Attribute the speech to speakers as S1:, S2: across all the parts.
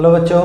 S1: Hello बच्चों,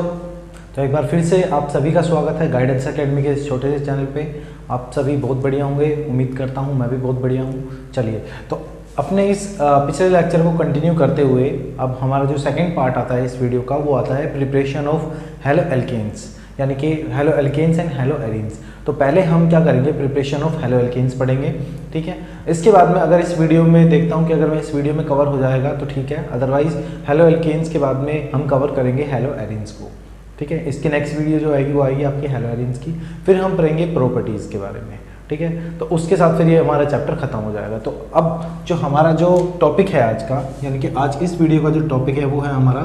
S1: तो एक बार फिर से आप सभी का स्वागत है गाइडेंस एकेडमी के इस छोटे से चैनल पे। आप सभी बहुत बढ़िया होंगे, उम्मीद करता हूँ मैं भी बहुत बढ़िया हूँ। चलिए, तो अपने इस पिछले लेक्चर को कंटिन्यू करते हुए अब हमारा जो सेकंड पार्ट आता है इस वीडियो का, वो आता है प्रिपरेशन ऑफ हेलो एल्केन्स, यानी कि halo alkenes and halo arenes. तो पहले हम क्या करेंगे, प्रिपरेशन ऑफ हेलो एल्केन्स पढ़ेंगे, ठीक है। इसके बाद में अगर इस वीडियो में देखता हूँ कि अगर मैं इस वीडियो में कवर हो जाएगा तो ठीक है, अदरवाइज हेलो एल्केन्स के बाद में हम कवर करेंगे हेलो एरीन्स को, ठीक है। इसकी नेक्स्ट वीडियो जो आएगी वो आएगी आपकी हेलो एरीन्स की। फिर हम पढ़ेंगे प्रॉपर्टीज़ के बारे में, ठीक है। तो उसके साथ फिर ये हमारा चैप्टर खत्म हो जाएगा। तो अब जो हमारा जो टॉपिक है आज का, यानी कि आज इस वीडियो का जो टॉपिक है वो है हमारा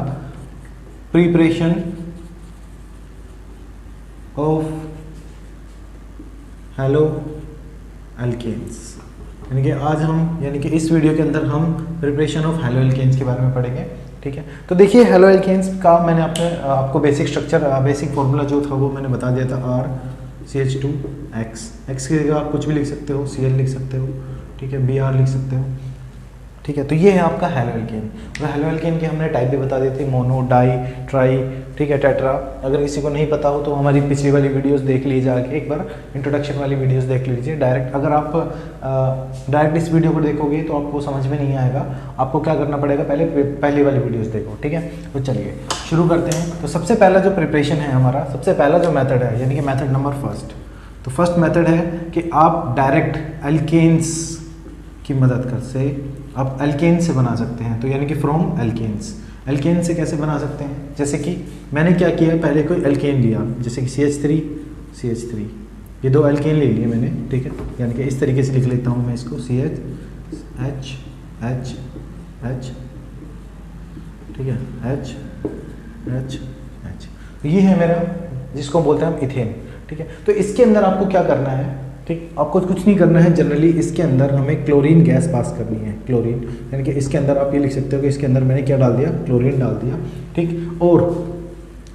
S1: प्रिपरेशन ऑफ हेलो एल्केन्स। यानी कि आज हम, यानी कि इस वीडियो के अंदर हम प्रिपरेशन ऑफ हेलो एल्केन्स के बारे में पढ़ेंगे, ठीक है। तो देखिए, हेलो एल्केन्स का मैंने आपको बेसिक स्ट्रक्चर, बेसिक फॉर्मूला जो था वो मैंने बता दिया था, RCH2X। एक्स की जगह आप कुछ भी लिख सकते हो, Cl लिख सकते हो, ठीक है, Br लिख सकते हो, ठीक है। तो ये है आपका हेलो एल्केन। और हेलो एल्केन की हमने टाइप भी बता दी थी, मोनो, डाई, ट्राई, ठीक है, टेट्रा। अगर किसी को नहीं पता हो तो हमारी पिछली वाली वीडियोस देख लीजिए, जाके एक बार इंट्रोडक्शन वाली वीडियोस देख लीजिए। डायरेक्ट अगर आप डायरेक्ट इस वीडियो को देखोगे तो आपको समझ में नहीं आएगा, आपको क्या करना पड़ेगा, पहले वाली वीडियोस देखो, ठीक है। तो चलिए शुरू करते हैं। तो सबसे पहला जो प्रिपरेशन है हमारा, सबसे पहला जो मेथड है, यानी कि मेथड नंबर फर्स्ट। तो फर्स्ट मेथड है कि आप डायरेक्ट एल्केन्स की मदद से आप एल्केन से बना सकते हैं। तो यानी कि फ्रॉम एल्केन्स, एल्केन से कैसे बना सकते हैं, जैसे कि मैंने क्या किया, पहले कोई एल्केन लिया, जैसे कि CH3, ये दो एल्केन ले लिए मैंने, ठीक है। यानी कि इस तरीके से लिख लेता हूँ मैं इसको, CH, H, ठीक है, H। तो ये है मेरा, जिसको बोलते हैं हम इथेन, ठीक है। तो इसके अंदर आपको क्या करना है, ठीक, आपको कुछ नहीं करना है। जनरली इसके अंदर हमें क्लोरीन गैस पास करनी है, क्लोरीन, यानी कि इसके अंदर आप ये लिख सकते हो कि इसके अंदर मैंने क्या डाल दिया, क्लोरीन डाल दिया, ठीक। और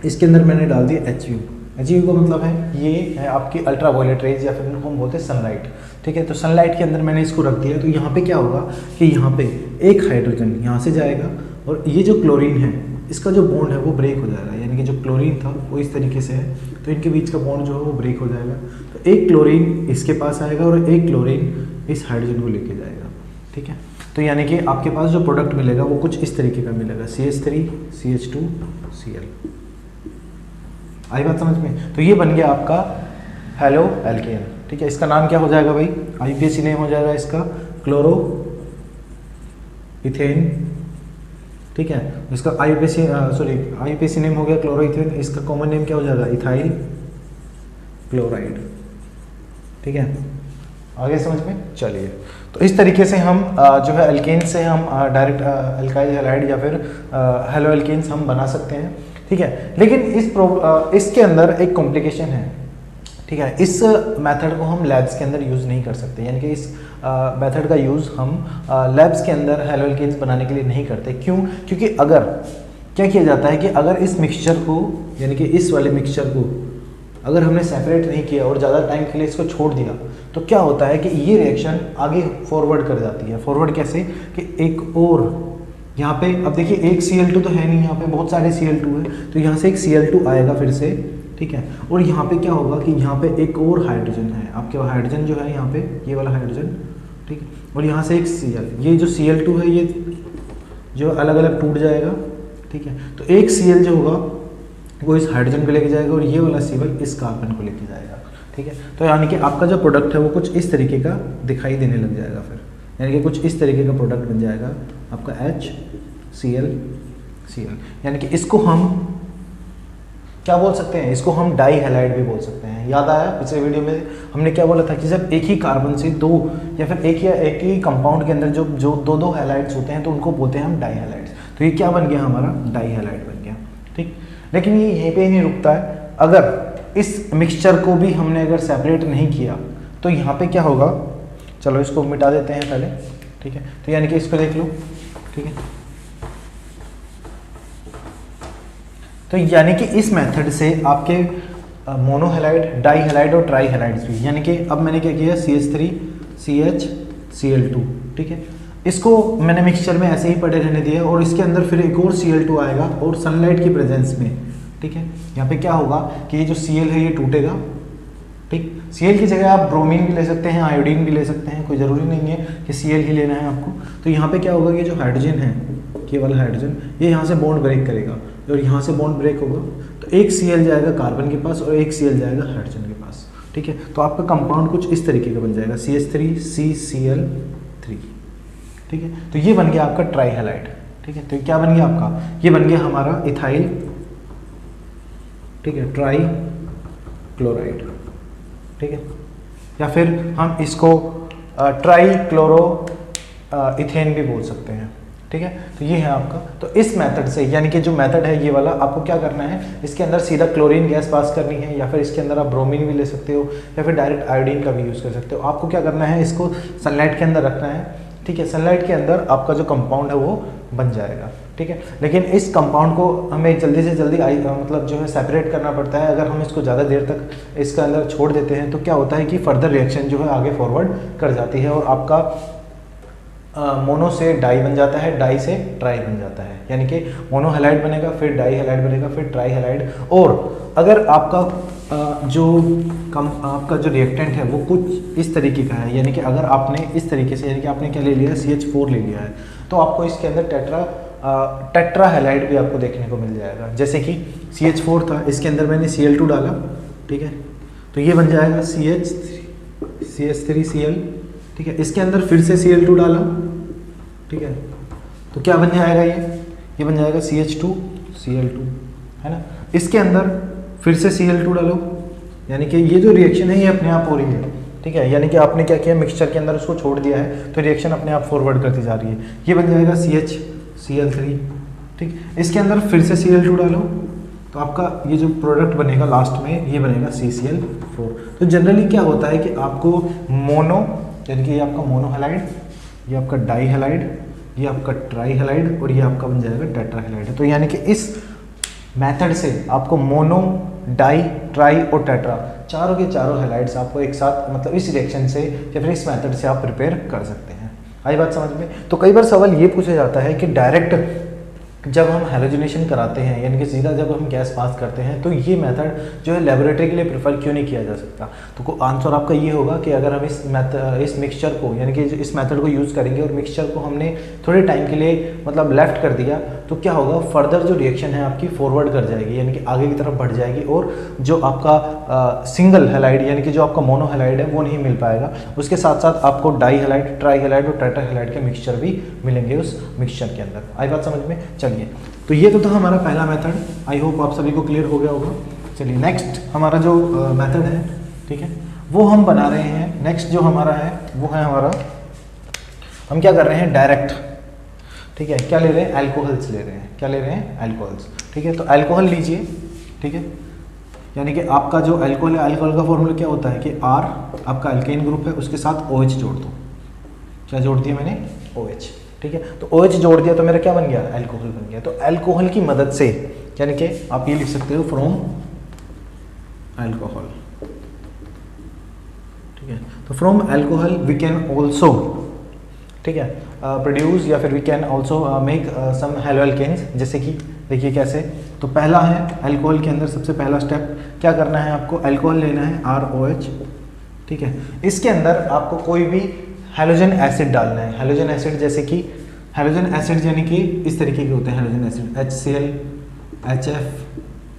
S1: इसके अंदर मैंने डाल दिया HU का मतलब है ये है आपकी अल्ट्रा वायलेट रेज, या फिर इनको हम बोलते हैं सनलाइट, ठीक है। तो सनलाइट के अंदर मैंने इसको रख दिया। तो यहाँ पे क्या होगा कि यहाँ पे एक हाइड्रोजन यहाँ से जाएगा, और ये जो क्लोरीन है इसका जो बॉन्ड है वो ब्रेक हो जाएगा, यानी कि जो क्लोरीन था वो इस तरीके से है, तो इनके बीच का बॉन्ड जो है वो ब्रेक हो जाएगा। तो एक क्लोरीन इसके पास आएगा और एक क्लोरीन इस हाइड्रोजन को लेके जाएगा, ठीक है। तो यानी कि आपके पास जो प्रोडक्ट मिलेगा वो कुछ इस तरीके का मिलेगा, CH3 CH2 Cl। आई बात समझ में? तो ये बन गया आपका हेलो एल्केन, ठीक है। इसका नाम क्या हो जाएगा भाई, IUPAC नेम हो जाएगा इसका क्लोरो इथेन, ठीक है। इसका IUPAC नेम हो गया क्लोरो इथेन। इसका कॉमन नेम क्या हो जाएगा, इथाइल क्लोराइड, ठीक है। आगे समझ में? चलिए, तो इस तरीके से हम जो है एल्केन से हम डायरेक्ट अल्काइल हैलाइड या फिर हेलो एल्केन्स हम बना सकते हैं, ठीक है। लेकिन इसके अंदर एक कॉम्प्लिकेशन है, ठीक है। इस मेथड को हम लैब्स के अंदर यूज़ नहीं कर सकते, यानी कि इस मेथड का यूज़ हम लैब्स के अंदर हेलो एल्केन्स बनाने के लिए नहीं करते। क्यों? क्योंकि अगर क्या किया जाता है कि अगर इस मिक्सचर को, यानी कि इस वाले मिक्सचर को अगर हमने सेपरेट नहीं किया और ज़्यादा टाइम के लिए इसको छोड़ दिया, तो क्या होता है कि ये रिएक्शन आगे फॉरवर्ड कर जाती है। फॉरवर्ड कैसे कि एक और यहाँ पे, अब देखिए एक Cl2 तो है नहीं, यहाँ पे बहुत सारे Cl2 है, तो यहाँ से एक Cl2 आएगा फिर से, ठीक है। और यहाँ पे क्या होगा कि यहाँ पे एक और हाइड्रोजन है, आपके हाइड्रोजन जो है यहाँ पे, ये वाला हाइड्रोजन, ठीक है। और यहाँ से एक Cl, ये जो Cl2 है ये जो अलग अलग टूट जाएगा, ठीक है। तो एक Cl जो होगा वो इस हाइड्रोजन को लेके जाएगा और ये वाला Cl इस कार्बन को लेके जाएगा, ठीक है। तो यानी कि आपका जो प्रोडक्ट है वो कुछ इस तरीके का दिखाई देने लग जाएगा फिर, यानी कि कुछ इस तरीके का प्रोडक्ट बन जाएगा आपका HCl। यानी कि इसको हम क्या बोल सकते हैं, इसको हम डाई हैलाइड भी बोल सकते हैं। याद आया पिछले वीडियो में हमने क्या बोला था कि जब एक ही कार्बन से दो या फिर एक ही कंपाउंड के अंदर जो दो हैलाइड्स होते हैं तो उनको बोलते हैं हम डाई हैलाइड्स। तो ये क्या बन गया, हमारा डाई हैलाइड बन गया, ठीक। लेकिन ये यहीं पे ही नहीं रुकता है, अगर इस मिक्सचर को भी हमने अगर सेपरेट नहीं किया तो यहाँ पे क्या होगा, चलो इसको मिटा देते हैं पहले, ठीक है। तो यानी कि इसको देख लो, ठीक है। तो यानी कि इस मेथड से आपके मोनोहेलाइड, डाई हैलाइड और ट्राई हैलाइड्स भी, यानी कि अब मैंने क्या किया, CH3 CH Cl2, ठीक है। इसको मैंने मिक्सचर में ऐसे ही पड़े रहने दिया और इसके अंदर फिर एक और Cl2 आएगा और सनलाइट की प्रेजेंस में ठीक है। यहाँ पे क्या होगा कि ये जो Cl है ये टूटेगा, ठीक। Cl की जगह आप ब्रोमीन भी ले सकते हैं, आयोडीन भी ले सकते हैं, कोई ज़रूरी नहीं है कि Cl ही लेना है आपको। तो यहाँ पे क्या होगा कि जो हाइड्रोजन है, केवल हाइड्रोजन, ये यहाँ से बॉन्ड ब्रेक करेगा और यहाँ से बॉन्ड ब्रेक होगा तो एक Cl जाएगा कार्बन के पास और एक Cl जाएगा हाइड्रोजन के पास, ठीक है। तो आपका कंपाउंड कुछ इस तरीके का बन जाएगा, CH3CCl3, ठीक है। तो ये बन गया आपका ट्राई हैलाइड, ठीक है। तो क्या बन गया आपका, ये बन गया हमारा इथाइल, ठीक है, ट्राई क्लोराइड, ठीक है। या फिर हम इसको ट्राई क्लोरो इथेन भी बोल सकते हैं, ठीक है। तो ये है आपका। तो इस मेथड से, यानी कि जो मेथड है ये वाला, आपको क्या करना है, इसके अंदर सीधा क्लोरीन गैस पास करनी है, या फिर इसके अंदर आप ब्रोमीन भी ले सकते हो, या फिर डायरेक्ट आयोडीन का भी यूज़ कर सकते हो। आपको क्या करना है, इसको सनलाइट के अंदर रखना है, ठीक है। सनलाइट के अंदर आपका जो कंपाउंड है वो बन जाएगा, ठीक है। लेकिन इस कंपाउंड को हमें जल्दी से जल्दी मतलब जो है सेपरेट करना पड़ता है। अगर हम इसको ज़्यादा देर तक इसके अंदर छोड़ देते हैं तो क्या होता है कि फर्दर रिएक्शन जो है आगे फॉरवर्ड कर जाती है और आपका मोनो से डाई बन जाता है, डाई से ट्राई बन जाता है, यानी कि मोनो हैलाइड बनेगा, फिर डाई हैलाइड बनेगा, फिर ट्राई हैलाइड। और अगर आपका आपका जो रिएक्टेंट है वो कुछ इस तरीके का है, यानी कि अगर आपने इस तरीके से, यानी कि आपने क्या ले लिया है, CH4 ले लिया है, तो आपको इसके अंदर टेट्रा हैलाइड भी आपको देखने को मिल जाएगा। जैसे कि CH4 था, इसके अंदर मैंने Cl2 डाला, ठीक है, तो ये बन जाएगा CH3Cl, ठीक है। इसके अंदर फिर से Cl2 डाला, ठीक है, तो क्या बन जाएगा, ये बन जाएगा CH2Cl2, है ना। इसके अंदर फिर से Cl2 डालो, यानी कि ये जो रिएक्शन है ये अपने आप हो रही है, ठीक है। यानी कि आपने क्या किया, मिक्सचर के अंदर उसको छोड़ दिया है तो रिएक्शन अपने आप फॉरवर्ड करती जा रही है। ये बन जाएगा CHCl3, ठीक। इसके अंदर फिर से Cl2 डालो तो आपका ये जो प्रोडक्ट बनेगा लास्ट में ये बनेगा CCl4। तो जनरली क्या होता है कि आपको मोनो, यानी कि ये आपका मोनो हैलाइड, ये आपका डाई हैलाइड, ये आपका ट्राई हैलाइड और ये आपका बन जाएगा टेट्रा हैलाइड। तो यानी कि इस मेथड से आपको मोनो, डाई, ट्राई और टेट्रा चारों के चारों हैलाइड्स आपको एक साथ, मतलब इस रिएक्शन से या फिर इस मेथड से आप प्रिपेयर कर सकते हैं। आई बात समझ में। तो कई बार सवाल ये पूछा जाता है कि डायरेक्ट जब हम हैलोजिनेशन कराते हैं, यानी कि सीधा जब हम गैस पास करते हैं, तो ये मेथड जो है लेबोरेटरी के लिए प्रेफर क्यों नहीं किया जा सकता। तो आंसर आपका ये होगा कि अगर हम इस मिक्सचर को, यानी कि इस मेथड को यूज़ करेंगे और मिक्सचर को हमने थोड़े टाइम के लिए मतलब लेफ्ट कर दिया, तो क्या होगा, फर्दर जो रिएक्शन है आपकी फॉरवर्ड कर जाएगी, यानी कि आगे की तरफ बढ़ जाएगी और जो आपका सिंगल हैलाइड, यानी कि जो आपका मोनो हैलाइड है वो नहीं मिल पाएगा। उसके साथ साथ आपको डाई हैलाइड, ट्राई हैलाइड और टेट्रा हैलाइड के मिक्सचर भी मिलेंगे उस मिक्सचर के अंदर। आई बात समझ में। चलिए, तो ये तो था हमारा पहला मेथड। आई होप आप सभी को क्लियर हो गया होगा। चलिए नेक्स्ट हमारा जो मेथड है, ठीक है, वो हम बना रहे हैं। नेक्स्ट जो हमारा है वो है हमारा, हम क्या कर रहे हैं, डायरेक्ट, ठीक है, क्या ले रहे हैं, अल्कोहल्स ले रहे हैं। क्या ले रहे हैं, अल्कोहल्स, ठीक है। तो अल्कोहल लीजिए, ठीक है, यानी कि आपका जो अल्कोहल है, अल्कोहल का फॉर्मूला क्या होता है कि R आपका अल्केन ग्रुप है, उसके साथ OH जोड़ दो। क्या जोड़ दिया मैंने, OH, ठीक है। तो OH जोड़ दिया तो मेरा क्या बन गया, अल्कोहल बन गया। तो अल्कोहल की मदद से, यानी कि आप ये लिख सकते हो फ्रॉम अल्कोहल, ठीक है। तो from alcohol we can also, ठीक है, प्रोड्यूस या फिर we can also make some haloalkanes. जैसे कि देखिए कैसे। तो पहला है अल्कोहल के अंदर सबसे पहला स्टेप क्या करना है, आपको अल्कोहल लेना है ROH, ठीक है। इसके अंदर आपको कोई भी हैलोजन एसिड डालना है। हैलोजन एसिड जैसे कि हैलोजन एसिड यानी कि इस तरीके के होते हैं हैलोजन एसिड, HCl, HF,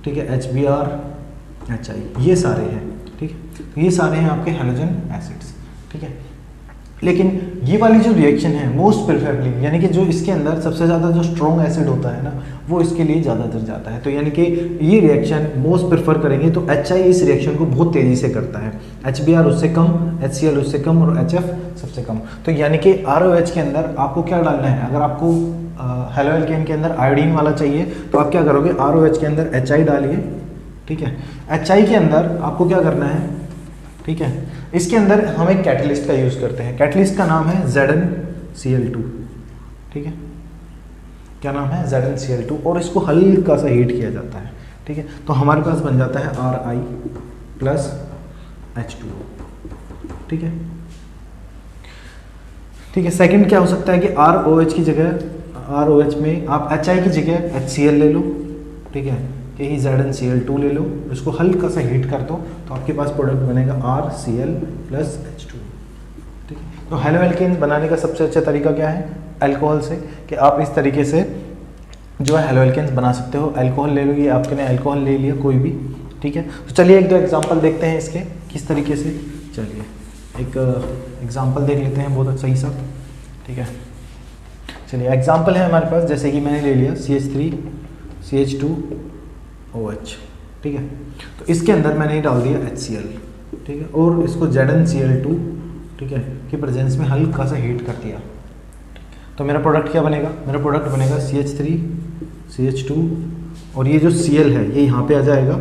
S1: ठीक है, HBr, HI, ये सारे हैं, ठीक है। तो ये सारे हैं आपके हैलोजन एसिड्स, ठीक है। लेकिन ये वाली जो रिएक्शन है मोस्ट प्रेफरेबली, यानी कि जो इसके अंदर सबसे ज़्यादा जो स्ट्रॉन्ग एसिड होता है ना, वो इसके लिए ज़्यादातर जाता है। तो यानी कि ये रिएक्शन मोस्ट प्रेफर करेंगे तो HI इस रिएक्शन को बहुत तेज़ी से करता है, HBr उससे कम, HCl उससे कम और HF सबसे कम। तो यानी कि ROH के अंदर आपको क्या डालना है, अगर आपको हैलोअल्केन के अंदर आयोडीन वाला चाहिए तो आप क्या करोगे, ROH के अंदर HI डालिए, ठीक है। HI के अंदर आपको क्या करना है, ठीक है, इसके अंदर हम एक कैटलिस्ट का यूज़ करते हैं। कैटलिस्ट का नाम है ZnCl2, ठीक है। क्या नाम है, ZnCl2, और इसको हल्का सा हीट किया जाता है, ठीक है। तो हमारे पास बन जाता है Ri प्लस H2O, ठीक है, ठीक है। सेकंड क्या हो सकता है कि ROH की जगह, ROH में आप HI की जगह HCl ले लो, ठीक है, यही ZnCl2 ले लो, इसको हल्का सा हीट कर दो तो आपके पास प्रोडक्ट बनेगा RCl प्लस H2। ठीक है, तो हेलो एल्केन्स बनाने का सबसे अच्छा तरीका क्या है? अल्कोहल से, कि आप इस तरीके से जो है हेलो एल्केन्स बना सकते हो। अल्कोहल ले लो, ये आपने अल्कोहल ले लिया कोई भी, ठीक है। तो चलिए एक दो एग्जांपल देखते हैं इसके किस तरीके से। चलिए एक एग्जांपल देख लेते हैं बहुत सही सा, ठीक है। चलिए एग्जांपल है हमारे पास, जैसे कि मैंने ले लिया CH3 CH2OH, ठीक है। तो इसके अंदर मैंने डाल दिया HCl, ठीक है, और इसको ZnCl2, ठीक है, की प्रेजेंस में हल्का सा हीट कर दिया। तो मेरा प्रोडक्ट क्या बनेगा? मेरा प्रोडक्ट बनेगा CH3 CH2, और ये जो Cl है ये यहाँ पे आ जाएगा,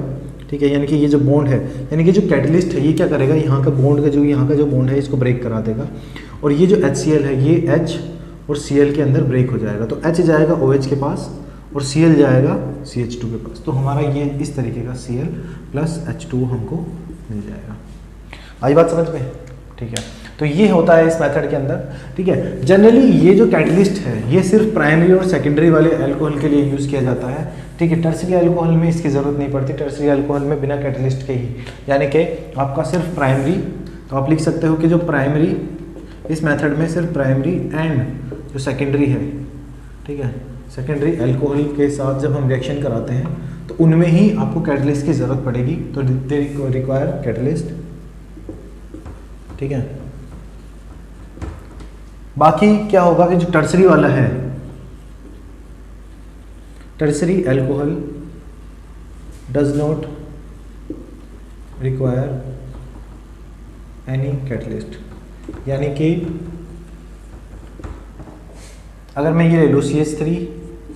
S1: ठीक है। यानी कि ये जो बॉन्ड है, यानी कि जो कैटलिस्ट है ये क्या करेगा, यहाँ का बॉन्ड का जो यहाँ का जो बॉन्ड है इसको ब्रेक करा देगा, और ये जो HCl है ये H और Cl के अंदर ब्रेक हो जाएगा। तो H जाएगा OH के पास और Cl जाएगा CH2 के पास। तो हमारा ये इस तरीके का Cl प्लस H2 हमको मिल जाएगा। आई बात समझ में? ठीक है, तो ये होता है इस मेथड के अंदर, ठीक है। जनरली ये जो कैटलिस्ट है ये सिर्फ प्राइमरी और सेकेंडरी वाले अल्कोहल के लिए यूज़ किया जाता है, ठीक है। टर्सरी अल्कोहल में इसकी ज़रूरत नहीं पड़ती। टर्सरी अल्कोहल में बिना कैटलिस्ट के ही, यानी कि आपका सिर्फ प्राइमरी, तो आप लिख सकते हो कि जो प्राइमरी, इस मेथड में सिर्फ प्राइमरी एंड जो सेकेंडरी है, ठीक है, सेकेंडरी अल्कोहल के साथ जब हम रिएक्शन कराते हैं तो उनमें ही आपको कैटलिस्ट की ज़रूरत पड़ेगी। तो दे रिक्वायर कैटलिस्ट, ठीक है। बाकी क्या होगा कि जो टर्सरी वाला है, tertiary alcohol does not require any catalyst, यानी कि अगर मैं ये ले लूँ CH3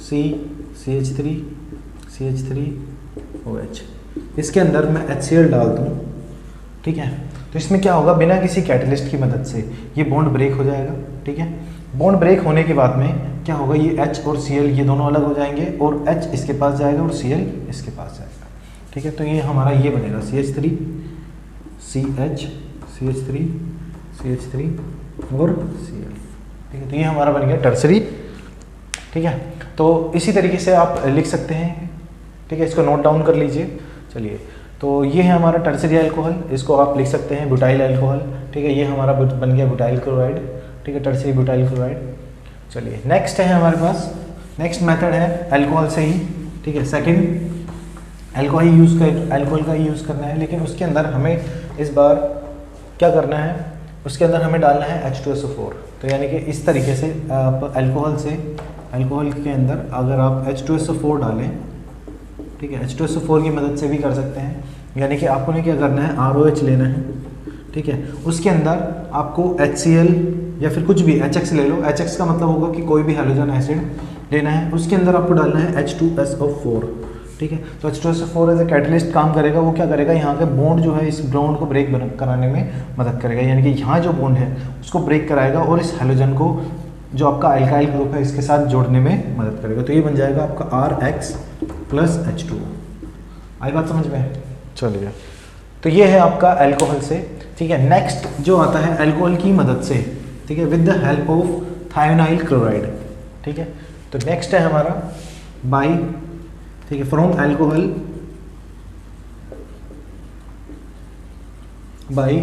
S1: C CH3 CH3OH, इसके अंदर मैं HCl डाल दूँ, ठीक है, तो इसमें क्या होगा, बिना किसी कैटलिस्ट की मदद से ये बॉन्ड ब्रेक हो जाएगा, ठीक है। बॉन्ड ब्रेक होने के बाद में क्या होगा, ये H और Cl ये दोनों अलग हो जाएंगे और H इसके पास जाएगा और Cl इसके पास जाएगा, ठीक है। तो ये हमारा ये बनेगा CH3 CH CH3 CH3 और Cl, ठीक है। तो ये हमारा बन गया टर्सरी, ठीक है। तो इसी तरीके से आप लिख सकते हैं, ठीक है, इसको नोट डाउन कर लीजिए। चलिए, तो ये है हमारा टर्सरी अल्कोहल, इसको आप लिख सकते हैं ब्यूटाइल अल्कोहल, ठीक है। ये हमारा बन गया ब्यूटाइल क्लोराइड, ठीक है, टर्सरी ब्यूटाइल क्लोराइड। चलिए नेक्स्ट है हमारे पास, नेक्स्ट मेथड है अल्कोहल से ही, ठीक है। सेकंड अल्कोहल का ही यूज़ करना है, लेकिन उसके अंदर हमें इस बार क्या करना है, उसके अंदर हमें डालना है H2SO4। तो यानी कि इस तरीके से आप अल्कोहल के अंदर अगर आप H2SO4 डालें, ठीक है, H2SO4 की मदद से भी कर सकते हैं। यानी कि आपको ने क्या करना है, ROH लेना है, ठीक है, उसके अंदर आपको HCl या फिर कुछ भी HX ले लो, HX का मतलब होगा कि कोई भी हैलोजन एसिड लेना है, उसके अंदर आपको डालना है H2SO4, ठीक है। तो H2SO4 एज ए कैटलिस्ट काम करेगा, वो क्या करेगा, यहाँ के बॉन्ड जो है इस बॉन्ड को ब्रेक कराने में मदद करेगा, यानी कि यहाँ जो बॉन्ड है उसको ब्रेक कराएगा और इस हैलोजन को जो आपका अल्काइल ग्रुप है इसके साथ जोड़ने में मदद करेगा। तो ये बन जाएगा आपका RX प्लस H2। आई बात समझ में? चलिए, तो ये है आपका अल्कोहल से, ठीक है। नेक्स्ट जो आता है अल्कोहल की मदद से, ठीक है, with the help of thionyl chloride, ठीक है। तो नेक्स्ट है हमारा बाई, ठीक है, from alcohol by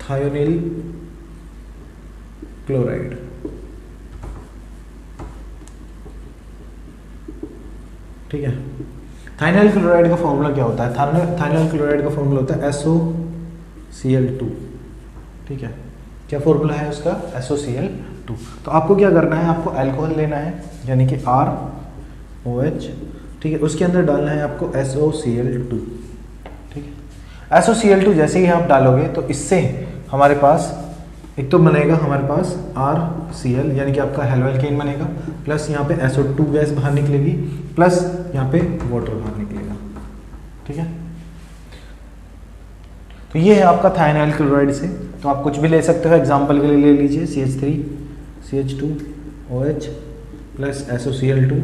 S1: thionyl chloride, ठीक है। थाइनाइल क्लोराइड का फॉर्मूला क्या होता है? थाइनाइल क्लोराइड का फॉर्मूला होता है SOCl2, ठीक है। क्या फॉर्मूला है उसका? SOCl2। तो आपको क्या करना है, आपको अल्कोहल लेना है यानी कि ROH, ठीक है, उसके अंदर डालना है आपको SOCl2, ठीक है। SOCl2 जैसे ही आप डालोगे तो इससे हमारे पास एक तो बनेगा हमारे पास RCl यानी कि आपका हेलो एल्केन बनेगा, प्लस यहाँ पे SO2 गैस बाहर निकलेगी, प्लस यहाँ पे वाटर बाहर निकलेगा, ठीक है। तो ये है आपका थायोनाइल क्लोराइड से। तो आप कुछ भी ले सकते हो, एग्जांपल के लिए ले लीजिए CH3 CH2OH प्लस SOCl2,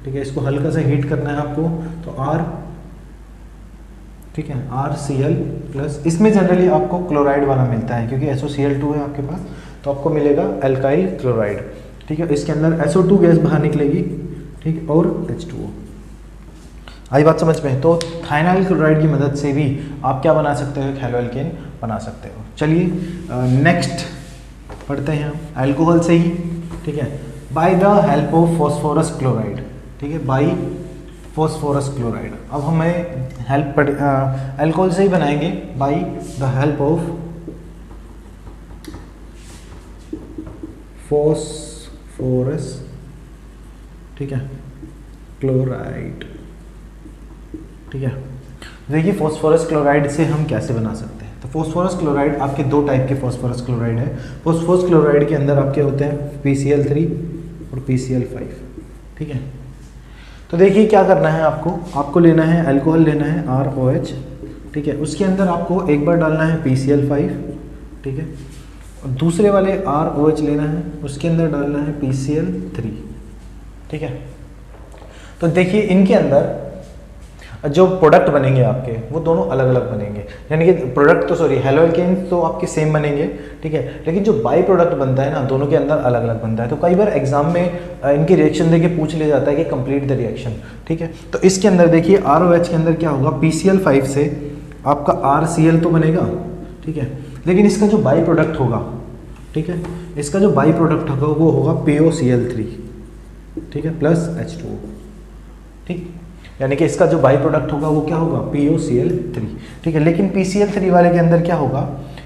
S1: ठीक है। इसको हल्का सा हीट करना है आपको, तो R, ठीक है, RCl प्लस, इसमें जनरली आपको क्लोराइड वाला मिलता है क्योंकि SOCl2 है आपके पास, तो आपको मिलेगा अल्काइल क्लोराइड, ठीक है। इसके अंदर SO2 गैस बाहर निकलेगी, ठीक है, और H2O। आई बात समझ में? तो थाइनाइल क्लोराइड की मदद से भी आप क्या बना सकते हो, एक हैलो एल्केन बना सकते हो। चलिए नेक्स्ट पढ़ते हैं हम अल्कोहल से ही, ठीक है, by the help of phosphorus chloride, ठीक है, बाय फॉस्फोरस क्लोराइड। अब हमें हेल्प अल्कोहल से ही बनाएंगे by the help of phosphorus, ठीक है, क्लोराइड, ठीक है। देखिए फॉस्फोरस क्लोराइड से हम कैसे बना सकते हैं। तो फॉस्फोरस क्लोराइड आपके दो टाइप के फॉस्फोरस क्लोराइड है। फॉस्फोरस क्लोराइड के अंदर आपके होते हैं PCl3 और PCl5, ठीक है। तो देखिए क्या करना है आपको लेना है अल्कोहल, लेना है ROH, ठीक है। उसके अंदर आपको एक बार डालना है PCl5, ठीक है, और दूसरे वाले ROH लेना है, उसके अंदर डालना है PCl3, ठीक है। तो देखिए इनके अंदर जो प्रोडक्ट बनेंगे आपके वो दोनों अलग अलग बनेंगे, यानी कि प्रोडक्ट तो सॉरी हेलो एल्केन्स तो आपके सेम बनेंगे, ठीक है, लेकिन जो बाई प्रोडक्ट बनता है ना दोनों के अंदर अलग अलग बनता है। तो कई बार एग्जाम में इनकी रिएक्शन देके पूछ लिया जाता है कि कंप्लीट द रिएक्शन, ठीक है। तो इसके अंदर देखिए ROH के अंदर क्या होगा, PCl5 से आपका RCl तो बनेगा, ठीक है, लेकिन इसका जो बाई प्रोडक्ट होगा, ठीक है, इसका जो बाई प्रोडक्ट होगा वो होगा POCl3, ठीक है, प्लस H2O, ठीक, यानी कि इसका जो बाई प्रोडक्ट होगा वो क्या होगा, POCl3, ठीक है। लेकिन PCl3 वाले के अंदर क्या होगा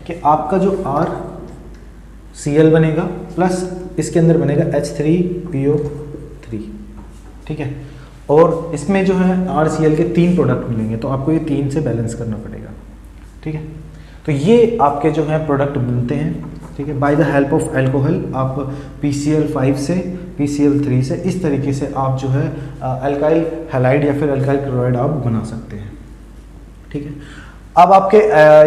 S1: कि आपका जो RCl बनेगा प्लस इसके अंदर बनेगा H3PO3, ठीक है, और इसमें जो है RCl के 3 प्रोडक्ट मिलेंगे, तो आपको ये 3 से बैलेंस करना पड़ेगा, ठीक है। तो ये आपके जो है प्रोडक्ट बनते हैं, ठीक है, by the help of alcohol. आप PCl5 से PCl3 से इस तरीके से आप जो है अल्काइल हैलाइड या फिर अल्काइल क्लोराइड आप बना सकते हैं, ठीक है। अब आपके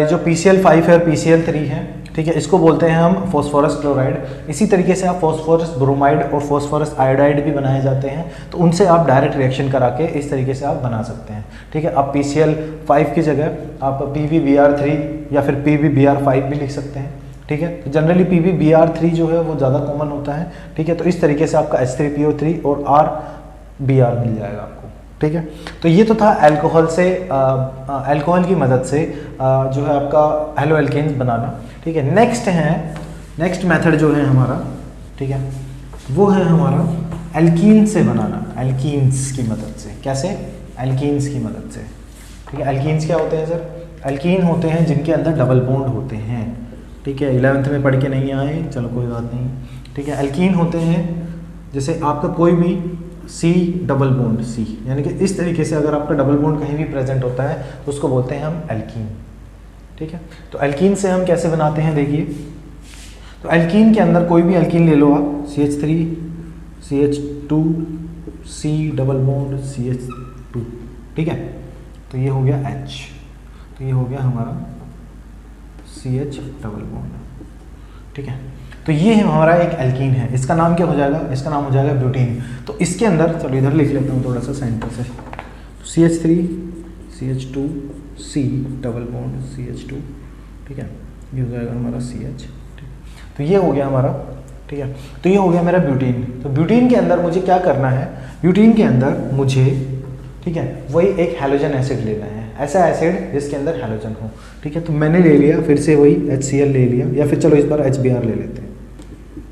S1: जो PCl5 है और PCl3 है, ठीक है, इसको बोलते हैं हम फॉस्फोरस क्लोराइड। इसी तरीके से आप फॉस्फोरस ब्रोमाइड और फॉस्फोरस आयोडाइड भी बनाए जाते हैं, तो उनसे आप डायरेक्ट रिएक्शन करा के इस तरीके से आप बना सकते हैं, ठीक है। आप PCl5 की जगह आप PbBr3 या फिर PbBr5 भी लिख सकते हैं, ठीक है। जनरली PbBr3 जो है वो ज़्यादा कॉमन होता है, ठीक है। तो इस तरीके से आपका H3PO3 और RBr मिल जाएगा आपको, ठीक है। तो ये तो था अल्कोहल से अल्कोहल की मदद से जो है आपका हेलो एल्केन्स बनाना, ठीक है। नेक्स्ट मेथड जो है हमारा, ठीक है, वो है हमारा एल्कीन से बनाना, एल्कीन्स की मदद से। कैसे? एल्कीन्स की मदद से, ठीक है। एल्कीन्स क्या होते हैं सर? एल्कीन होते हैं जिनके अंदर डबल बॉन्ड होते हैं, ठीक है। 11th में पढ़ के नहीं आए, चलो कोई बात नहीं, ठीक है। एल्कीन होते हैं जैसे आपका कोई भी C डबल बॉन्ड C, यानी कि इस तरीके से अगर आपका डबल बॉन्ड कहीं भी प्रेजेंट होता है तो उसको बोलते हैं हम एल्कीन, ठीक है। तो एल्कीन से हम कैसे बनाते हैं देखिए, तो एल्कीन के अंदर कोई भी एल्कीन ले लो आप, CH3 CH2 C double bond CH2, ठीक है। तो ये हो गया H, तो ये हो गया हमारा CH डबल बॉन्ड, ठीक है। तो ये हमारा एक एल्कीन है, इसका नाम क्या हो जाएगा? इसका नाम हो जाएगा ब्यूटीन। तो इसके अंदर चलो इधर लिख लेता हूँ थोड़ा सा सेंटर से, CH3 CH2 C double bond CH2, ठीक है, ये हो जाएगा हमारा CH, ठीक। तो ये हो गया हमारा, ठीक है। तो ये हो गया मेरा ब्यूटीन। तो ब्यूटीन के अंदर मुझे क्या करना है? ब्यूटीन के अंदर मुझे, ठीक है, वही एक हैलोजन एसिड लेना है, ऐसा एसिड जिसके अंदर हैलोजन हो, ठीक है। तो मैंने ले लिया, फिर से वही HCl ले लिया, या फिर चलो इस बार HBr ले लेते हैं,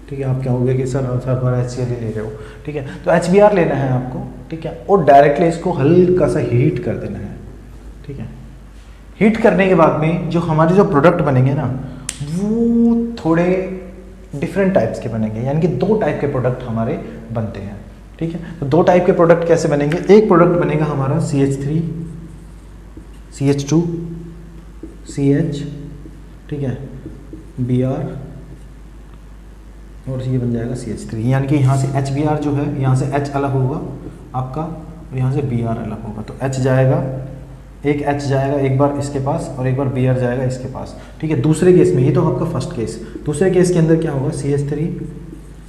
S1: ठीक है। आप क्या होगा कि सर बार HCl ही ले रहे हो, ठीक है। तो HBr लेना है आपको, ठीक है, और डायरेक्टली इसको हल्का सा हीट कर देना है, ठीक है। हीट करने के बाद में जो हमारे जो प्रोडक्ट बनेंगे ना वो थोड़े डिफरेंट टाइप्स के बनेंगे, यानी कि 2 टाइप के प्रोडक्ट हमारे बनते हैं, ठीक है। तो 2 टाइप के प्रोडक्ट कैसे बनेंगे? एक प्रोडक्ट बनेगा हमारा CH3 CH2 CH, ठीक है, Br, और ये बन जाएगा CH3, यानी कि यहाँ से HBr जो है, यहाँ से H अलग होगा आपका और यहाँ से Br अलग होगा। तो H जाएगा, एक H जाएगा एक बार इसके पास और एक बार Br जाएगा इसके पास, ठीक है। दूसरे केस में, ये तो आपका फर्स्ट केस, दूसरे केस के अंदर क्या होगा? CH3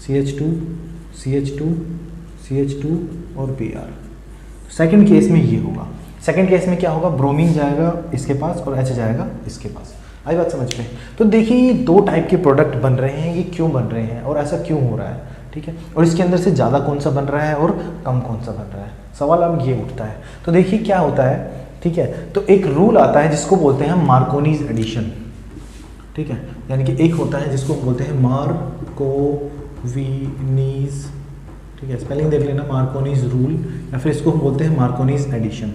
S1: CH2 CH2 CH2 और Br। सेकंड केस में ये होगा। सेकंड केस में क्या होगा? ब्रोमीन जाएगा इसके पास और H जाएगा इसके पास। आई बात समझ में? तो देखिए ये 2 टाइप के प्रोडक्ट बन रहे हैं, ये क्यों बन रहे हैं और ऐसा क्यों हो रहा है, ठीक है, और इसके अंदर से ज़्यादा कौन सा बन रहा है और कम कौन सा बन रहा है, सवाल अब ये उठता है। तो देखिए क्या होता है, ठीक है, तो एक रूल आता है जिसको बोलते हैं मार्कोनीज एडिशन, ठीक है, यानी कि एक होता है जिसको बोलते हैं मार्कोवीनीज, ठीक है, स्पेलिंग देख लेना, मार्कोनीज रूल, या फिर इसको हम बोलते हैं मार्कोनीज एडिशन,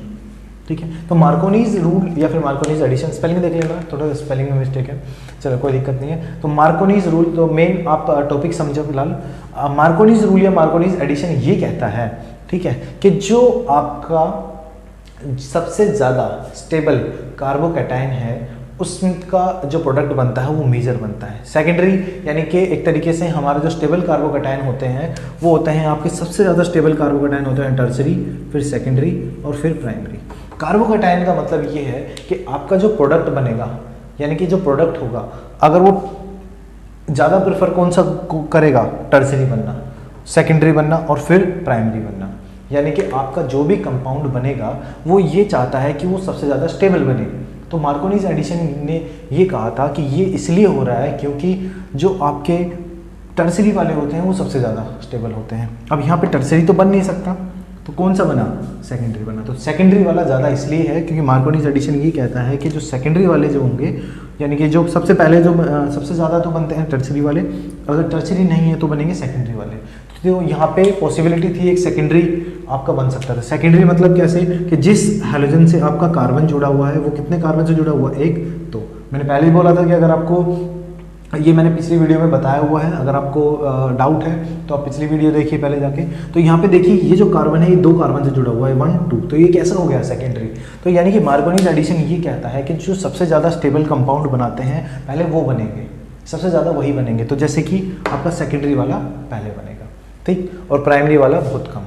S1: ठीक है। तो मार्कोनीज रूल या फिर मार्कोनीज एडिशन, स्पेलिंग देख लेना, थोड़ा स्पेलिंग में मिस्टेक है, चलो कोई दिक्कत नहीं है। तो मार्कोनीज रूल, तो मेन आप टॉपिक समझो फिलहाल। मार्कोनीज रूल या मार्कोनीज एडिशन ये कहता है, ठीक है, कि जो आपका सबसे ज़्यादा स्टेबल कार्बोकैटायन है उसका जो प्रोडक्ट बनता है वो मेजर बनता है। सेकेंडरी यानी कि एक तरीके से हमारे जो स्टेबल कार्बोकैटायन होते हैं वो होते हैं आपके सबसे ज़्यादा स्टेबल कार्बोकैटायन होते हैं टर्सरी, फिर सेकेंडरी और फिर प्राइमरी। कार्बोकैटायन का मतलब ये है कि आपका जो प्रोडक्ट बनेगा, यानी कि जो प्रोडक्ट होगा, अगर वो ज़्यादा प्रेफर कौन सा करेगा, टर्सरी बनना, सेकेंडरी बनना और फिर प्राइमरी बनना, यानी कि आपका जो भी कंपाउंड बनेगा वो ये चाहता है कि वो सबसे ज़्यादा स्टेबल बने। तो मार्कोनीज एडिशन ने ये कहा था कि ये इसलिए हो रहा है क्योंकि जो आपके टर्सरी वाले होते हैं वो सबसे ज़्यादा स्टेबल होते हैं। अब यहाँ पे टर्सरी तो बन नहीं सकता, तो कौन सा बना, सेकेंडरी बना। तो सेकेंडरी वाला ज़्यादा इसलिए है क्योंकि मार्कोनीज एडिशन ये कहता है कि जो सेकेंडरी वाले जो होंगे, यानी कि जो सबसे पहले जो सबसे ज़्यादा तो बनते हैं टर्सरी वाले, अगर टर्सरी नहीं है तो बनेंगे सेकेंडरी वाले। तो यहाँ पे पॉसिबिलिटी थी एक सेकेंडरी आपका बन सकता था। सेकेंडरी मतलब कैसे कि जिस हैलोजन से आपका कार्बन जुड़ा हुआ है वो कितने कार्बन से जुड़ा हुआ है, एक। तो मैंने पहले ही बोला था कि अगर आपको, ये मैंने पिछली वीडियो में बताया हुआ है, अगर आपको डाउट है तो आप पिछली वीडियो देखिए पहले जाके। तो यहाँ पे देखिए ये जो कार्बन है ये 2 कार्बन से जुड़ा हुआ है, 1 2, तो ये कैसा हो गया, सेकेंडरी। तो यानी कि मार्कोनीज एडिशन ये कहता है कि जो सबसे ज़्यादा स्टेबल कंपाउंड बनाते हैं पहले वो बनेंगे, सबसे ज़्यादा वही बनेंगे। तो जैसे कि आपका सेकेंडरी वाला पहले बनेगा, ठीक, और प्राइमरी वाला बहुत कम,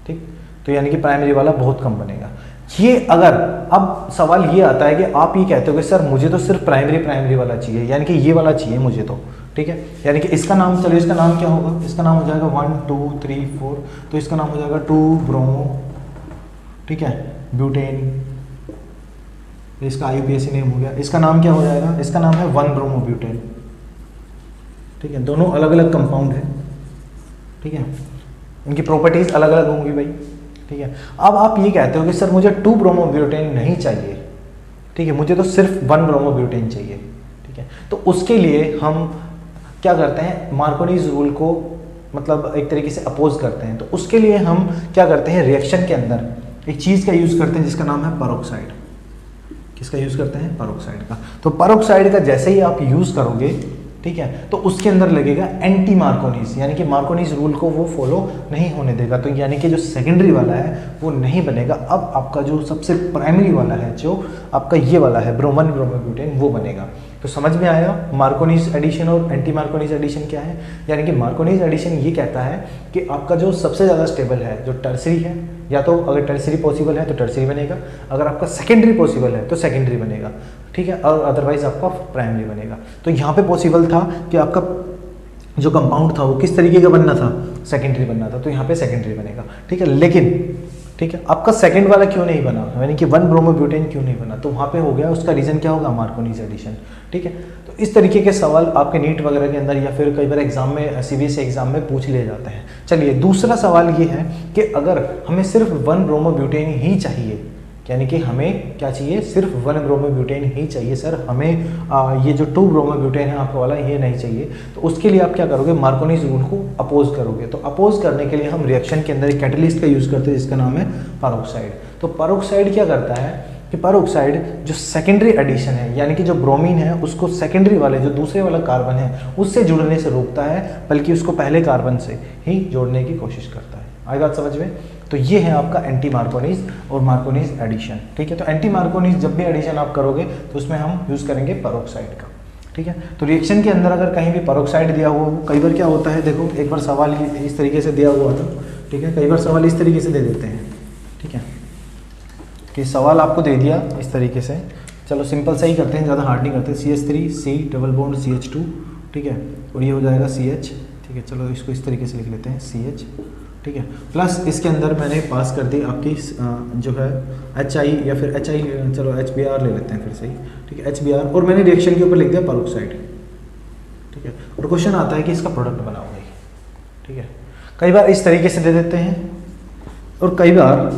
S1: ठीक। तो यानी कि प्राइमरी वाला बहुत कम बनेगा। ये अगर, अब सवाल ये आता है कि आप ये कहते हो कि सर मुझे तो सिर्फ प्राइमरी वाला चाहिए, यानी कि ये वाला चाहिए मुझे तो, ठीक है, यानी कि इसका नाम, चलो इसका नाम क्या होगा, इसका नाम हो जाएगा 1 2 3 4, तो इसका नाम हो जाएगा 2 ब्रोमो, ठीक है, ब्यूटेन, इसका IUPAC नेम हो गया। इसका नाम क्या हो जाएगा, इसका नाम है 1 ब्रोमो ब्यूटेन, ठीक है, दोनों अलग अलग कंपाउंड है, ठीक है, इनकी प्रॉपर्टीज अलग अलग होंगी भाई, ठीक है। अब आप ये कहते हो कि सर मुझे 2 ब्रोमो ब्यूटेन नहीं चाहिए, ठीक है, मुझे तो सिर्फ 1 ब्रोमो ब्यूटेन चाहिए, ठीक है। तो उसके लिए हम क्या करते हैं, मार्कोनीज रूल को मतलब एक तरीके से अपोज करते हैं। तो उसके लिए हम क्या करते हैं, रिएक्शन के अंदर एक चीज़ का यूज़ करते हैं जिसका नाम है पेरोक्साइड। किसका यूज़ करते हैं, पेरोक्साइड का। तो पेरोक्साइड का जैसे ही आप यूज़ करोगे, ठीक है, तो उसके अंदर लगेगा एंटी मार्कोनीज, यानी कि मार्कोनीज रूल को वो फॉलो नहीं होने देगा। तो यानी कि जो सेकेंडरी वाला है वो नहीं बनेगा। अब आपका जो सबसे प्राइमरी वाला है, जो आपका ये वाला है 1 ब्रोमो ब्यूटेन, वो बनेगा। तो समझ में आया मार्कोनीज एडिशन और एंटी मार्कोनीज एडिशन क्या है। यानी कि मार्कोनीज एडिशन ये कहता है कि आपका जो सबसे ज़्यादा स्टेबल है, जो टर्सरी है, या तो अगर टर्सरी पॉसिबल है तो टर्सरी बनेगा, अगर आपका सेकेंडरी पॉसिबल है तो सेकेंडरी बनेगा, ठीक है, और अदरवाइज आपका प्राइमरी बनेगा। तो यहाँ पे पॉसिबल था कि आपका जो कंपाउंड था वो किस तरीके का बनना था, सेकेंडरी बनना था, तो यहाँ पे सेकेंडरी बनेगा, ठीक है। लेकिन ठीक है, आपका सेकंड वाला क्यों नहीं बना, यानी कि 1 ब्रोमो ब्यूटेन क्यों नहीं बना, तो वहाँ पे हो गया, उसका रीज़न क्या होगा, मार्कोनीज एडिशन, ठीक है। तो इस तरीके के सवाल आपके नीट वगैरह के अंदर या फिर कई बार एग्जाम में, CBSE एग्जाम में पूछ लिए जाते हैं। चलिए दूसरा सवाल ये है कि अगर हमें सिर्फ 1 ब्रोमो ब्यूटेन ही चाहिए, यानी कि हमें क्या चाहिए, सिर्फ 1 ब्रोमो ब्यूटेन ही चाहिए सर, हमें ये जो 2 ब्रोमो ब्यूटेन है आपका वाला ये नहीं चाहिए, तो उसके लिए आप क्या करोगे, मार्कोनीज रूल को अपोज करोगे। तो अपोज करने के लिए हम रिएक्शन के अंदर एक कैटलिस्ट का यूज़ करते हैं जिसका नाम है पेरोक्साइड। तो पेरोक्साइड क्या करता है कि पेरोक्साइड जो सेकेंडरी एडिशन है, यानी कि जो ब्रोमीन है उसको सेकेंडरी वाले जो दूसरे वाला कार्बन है उससे जुड़ने से रोकता है, बल्कि उसको पहले कार्बन से ही जोड़ने की कोशिश करता है। आई बात समझ में। तो ये है आपका एंटी मार्कोनीज और मार्कोनीज एडिशन, ठीक है। तो एंटी मार्कोनीज जब भी एडिशन आप करोगे तो उसमें हम यूज़ करेंगे पेरोक्साइड का, ठीक है। तो रिएक्शन के अंदर अगर कहीं भी पेरोक्साइड दिया हुआ हो, कई बार क्या होता है, देखो एक बार सवाल इस तरीके से दिया हुआ था, ठीक है, कई बार सवाल इस तरीके से दे देते हैं, ठीक है, कि सवाल आपको दे दिया इस तरीके से, चलो सिंपल सा ही करते हैं, ज़्यादा हार्ड नहीं करते, CH3C डबल बॉन्ड CH2, ठीक है, और ये हो जाएगा CH, ठीक है, चलो इसको इस तरीके से लिख लेते हैं CH, ठीक है, प्लस इसके अंदर मैंने पास कर दी आपकी जो है HI या फिर HI, चलो HBr ले लेते हैं फिर सही, ठीक है, HBr, और मैंने रिएक्शन के ऊपर लिख दिया पेरोक्साइड, ठीक है, और क्वेश्चन आता है कि इसका प्रोडक्ट बनाओगे, ठीक है। कई बार इस तरीके से दे देते हैं और कई बार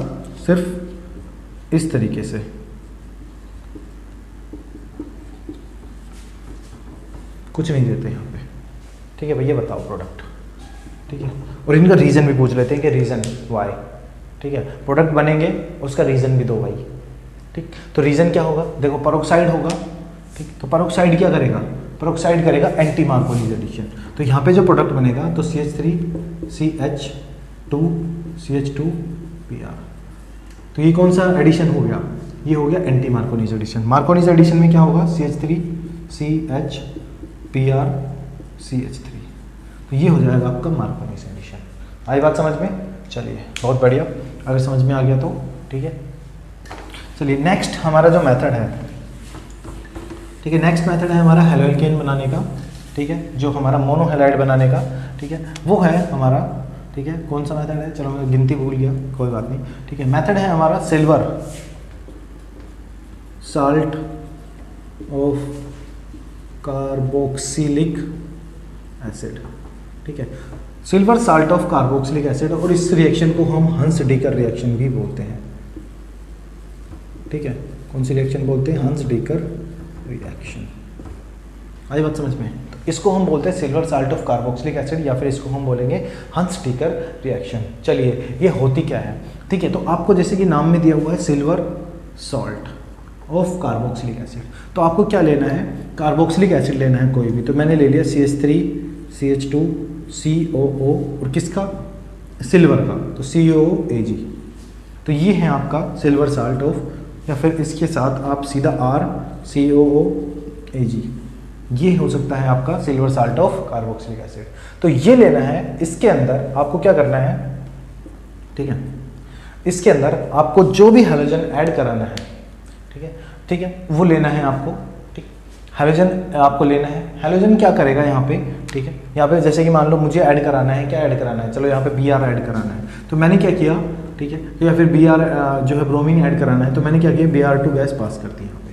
S1: सिर्फ इस तरीके से, कुछ नहीं देते यहाँ पे, ठीक है। भैया बताओ प्रोडक्ट, ठीक है। और इनका रीज़न भी पूछ लेते हैं कि रीज़न वाई, ठीक है। प्रोडक्ट बनेंगे उसका रीज़न भी दो भाई, ठीक। तो रीज़न क्या होगा, देखो परोक्साइड होगा, ठीक। तो परोक्साइड क्या करेगा, परोक्साइड करेगा एंटी मार्कोनीज एडिशन। तो यहाँ पे जो प्रोडक्ट बनेगा तो CH3CH2CH2Br, तो ये कौन सा एडिशन हो गया, ये हो गया एंटी मार्कोनीज एडिशन। मार्कोनीज एडिशन में क्या होगा, CH3CHBr CH3, तो ये हो जाएगा आपका मार्कोनीज एडिशन। आई बात समझ में, चलिए बहुत बढ़िया, अगर समझ में आ गया तो ठीक है। चलिए नेक्स्ट हमारा जो मेथड है, ठीक है, नेक्स्ट मेथड है हमारा हेलोएल्केन बनाने का, ठीक है, जो हमारा मोनोहेलाइड बनाने का, ठीक है, वो है हमारा, ठीक है। कौन सा मेथड है, चलो मैं गिनती भूल गया, कोई बात नहीं, ठीक है। मेथड है हमारा silver salt of carboxylic acid, ठीक है, silver salt of carboxylic acid, और इस रिएक्शन को हम हंस-डीकर रिएक्शन भी बोलते हैं, ठीक है। कौन सी रिएक्शन बोलते हैं, हंस-डीकर रिएक्शन। आई बात समझ में, तो इसको हम बोलते हैं silver salt of carboxylic acid, या फिर इसको हम बोलेंगे हंस-डीकर रिएक्शन। चलिए ये होती क्या है, ठीक है। तो आपको जैसे कि नाम में दिया हुआ है silver salt of carboxylic acid, तो आपको क्या लेना है, कार्बोक्सिलिक एसिड लेना है कोई भी। तो मैंने ले लिया CH3CH2COO, और किसका, सिल्वर का, तो COOAg। तो ये है आपका सिल्वर साल्ट ऑफ, या फिर इसके साथ आप सीधा RCOOAg, ये हो सकता है आपका silver salt of carboxylic acid. तो ये लेना है, इसके अंदर आपको क्या करना है, ठीक है, इसके अंदर आपको जो भी हैलोजन ऐड कराना है, ठीक है, ठीक है, वो लेना है आपको, ठीक। हैलोजन आपको लेना है, हैलोजन क्या करेगा यहाँ पे, ठीक है। यहाँ पे जैसे कि मान लो मुझे ऐड कराना है, क्या ऐड कराना है, चलो यहाँ पे Br ऐड कराना है, तो मैंने क्या किया, ठीक है, तो या फिर Br जो है ब्रोमीन ऐड कराना है, तो मैंने क्या किया, Br2 गैस पास कर दी यहाँ पे,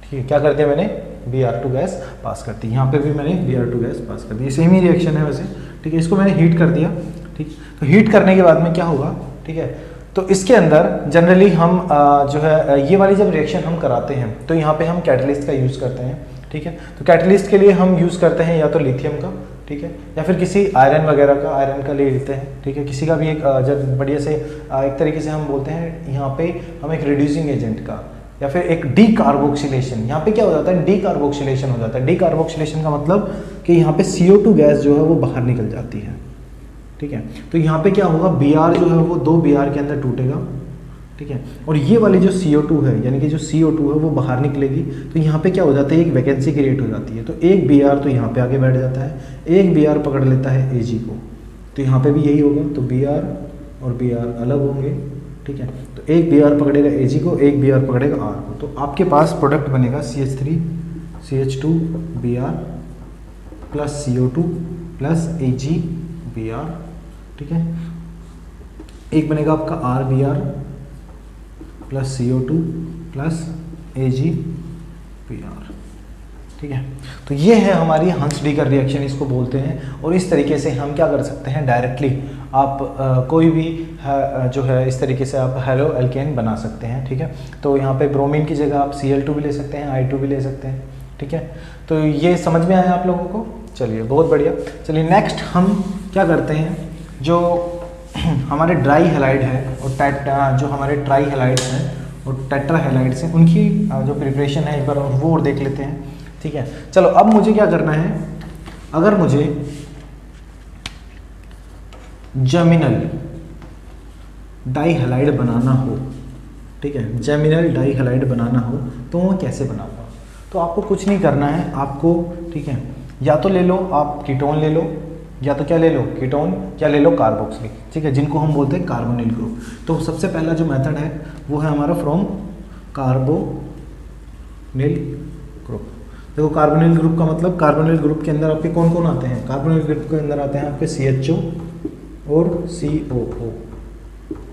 S1: ठीक है। क्या कर दिया मैंने, Br2 गैस पास कर दी, यहाँ पे भी मैंने Br2 गैस पास कर दी, सेम ही रिएक्शन है वैसे, ठीक है। इसको मैंने हीट कर दिया, ठीक। तो हीट करने के बाद में क्या होगा, ठीक है, तो इसके अंदर जनरली हम जो है ये वाली जब रिएक्शन हम कराते हैं तो यहाँ पे हम कैटलिस्ट का यूज़ करते हैं, ठीक है। तो कैटलिस्ट के लिए हम यूज़ करते हैं या तो लिथियम का, ठीक है, या फिर किसी आयरन वगैरह का, आयरन का ले लेते हैं, ठीक है। किसी का भी एक जब बढ़िया से एक तरीके से हम बोलते हैं यहाँ पे हम एक रिड्यूसिंग एजेंट का, या फिर एक डी कार्बोक्सिलेशन। यहाँ पे क्या हो जाता है, डी कार्बोक्सिलेशन हो जाता है। डी कार्बोक्सिलेशन का मतलब कि यहाँ पे CO2 गैस जो है वो बाहर निकल जाती है, ठीक है। तो यहाँ पे क्या होगा, Br जो है वो 2 Br के अंदर टूटेगा, ठीक है, और ये वाली जो CO2 है, यानी कि जो CO2 है वो बाहर निकलेगी, तो यहाँ पे क्या हो जाता है, एक वैकेंसी क्रिएट हो जाती है। तो एक Br तो यहाँ पे आके बैठ जाता है, एक Br पकड़ लेता है Ag को, तो यहाँ पे भी यही होगा, तो Br और Br अलग होंगे, ठीक है। तो एक Br पकड़ेगा Ag को, एक Br पकड़ेगा R को, तो आपके पास प्रोडक्ट बनेगा CH3CH2Br plus CO2 plus AgBr, ठीक है। एक बनेगा आपका RBr plus CO2 plus AgBr, ठीक है। तो ये है हमारी हंस-डीकर रिएक्शन, इसको बोलते हैं। और इस तरीके से हम क्या कर सकते हैं, डायरेक्टली आप कोई भी जो है इस तरीके से आप हेलोएल्केन बना सकते हैं, ठीक है। तो यहाँ पे ब्रोमीन की जगह आप Cl2 भी ले सकते हैं, I2 भी ले सकते हैं, ठीक है। तो ये समझ में आया आप लोगों को, चलिए बहुत बढ़िया। चलिए नेक्स्ट हम क्या करते हैं, जो हमारे ड्राई हैलाइड है और जो हमारे ट्राई हैलाइड्स हैं और टेट्रा हैलाइड्स हैं, उनकी जो प्रिपरेशन है एक बार वो और देख लेते हैं, ठीक है। चलो अब मुझे क्या करना है, अगर मुझे जर्मिनल डाइहैलाइड बनाना हो, ठीक है, जर्मिनल डाइहैलाइड बनाना हो तो वो कैसे बनाऊंगा। तो आपको कुछ नहीं करना है, आपको, ठीक है, या तो ले लो आप कीटोन ले लो, या तो क्या ले लो, कीटोन, या ले लो कार्बोक्सिलिक, ठीक है, जिनको हम बोलते हैं कार्बोनिल ग्रुप। तो सबसे पहला जो मेथड है वो है हमारा फ्रॉम कार्बोनिल ग्रुप। देखो कार्बोनिल ग्रुप का मतलब, कार्बोनिल ग्रुप के अंदर आपके कौन कौन आते हैं, कार्बोनिल ग्रुप के अंदर आते हैं आपके CHO और COO,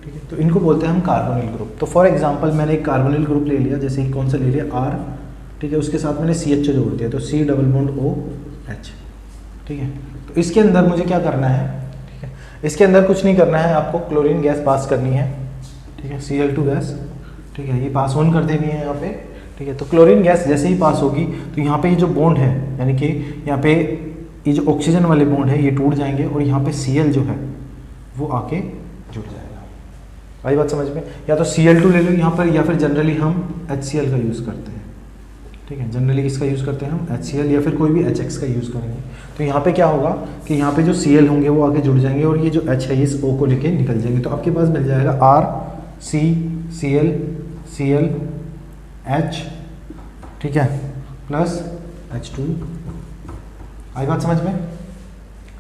S1: ठीक है। तो इनको बोलते हैं हम कार्बोनिल ग्रुप। तो फॉर एग्जांपल मैंने एक कार्बोनिल ग्रुप ले लिया, जैसे कि कौन सा ले लिया, R, ठीक है, उसके साथ मैंने CHO जोड़ दिया, तो C डबल बॉन्ड OH, ठीक है। तो इसके अंदर मुझे क्या करना है, इसके अंदर कुछ नहीं करना है, आपको क्लोरीन गैस पास करनी है, ठीक है, Cl2 गैस, ठीक है, ये पास ऑन कर देनी है यहाँ पे, ठीक है। तो क्लोरीन गैस जैसे ही पास होगी तो यहाँ पे ये जो बॉन्ड है, यानी कि यहाँ पे ये जो ऑक्सीजन वाले बॉन्ड है ये टूट जाएंगे और यहाँ पे Cl जो है वो आके जुड़ जाएगा। आई बात समझ में? या तो Cl2 ले लो यहाँ पर, या फिर जनरली हम HCl का यूज़ करते हैं, ठीक है। जनरली किसका यूज़ करते हैं हम? HCl, या फिर कोई भी HX का यूज़ करेंगे। तो यहाँ पे क्या होगा कि यहाँ पे जो Cl होंगे वो आके जुड़ जाएंगे और ये जो H है इस O को लेके निकल जाएंगे। तो आपके पास मिल जाएगा R C Cl Cl H, ठीक है, प्लस H2। आई बात समझ में?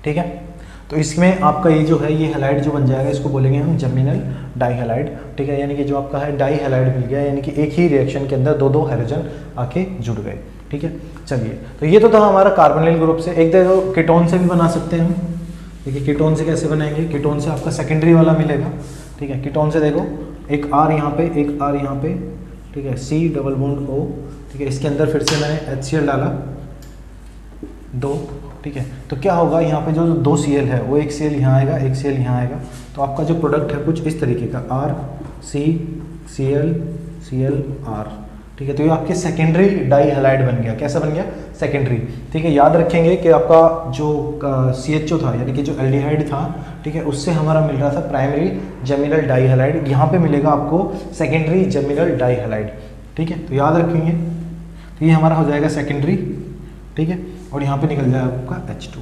S1: ठीक है। तो इसमें आपका ये जो है ये हैलाइड जो बन जाएगा इसको बोलेंगे हम जर्मिनल डाइहैलाइड, ठीक है। यानी कि जो आपका है डाइहैलाइड मिल गया, यानी कि एक ही रिएक्शन के अंदर दो दो हाइड्रोजन आके जुड़ गए, ठीक है। चलिए, तो ये तो था हमारा कार्बोनिल ग्रुप से। एक देखो कीटोन से भी बना सकते हैं हम। देखिए कीटोन से कैसे बनाएंगे? कीटोन से आपका सेकेंडरी वाला मिलेगा, ठीक है। कीटोन से देखो एक R यहाँ पे, एक R यहाँ पे, ठीक है, C डबल बॉन्ड O, ठीक है। इसके अंदर फिर से मैंने HCl डाला 2, ठीक है। तो क्या होगा यहाँ पे जो 2 Cl है वो एक Cl यहाँ आएगा, एक Cl यहाँ आएगा। तो आपका जो प्रोडक्ट है कुछ इस तरीके का R C Cl Cl R, ठीक है। तो ये आपके सेकेंडरी डाइहैलाइड बन गया। कैसा बन गया? सेकेंडरी, ठीक है। याद रखेंगे कि आपका जो CHO था यानी कि जो एल्डिहाइड था, ठीक है, उससे हमारा मिल रहा था प्राइमरी जर्मिनल डाइहैलाइड, यहाँ पे मिलेगा आपको सेकेंडरी जर्मिनल डाइहैलाइड, ठीक है। तो याद रखेंगे, तो ये हमारा हो जाएगा सेकेंडरी, ठीक है, और यहाँ पे निकल जाएगा आपका H2।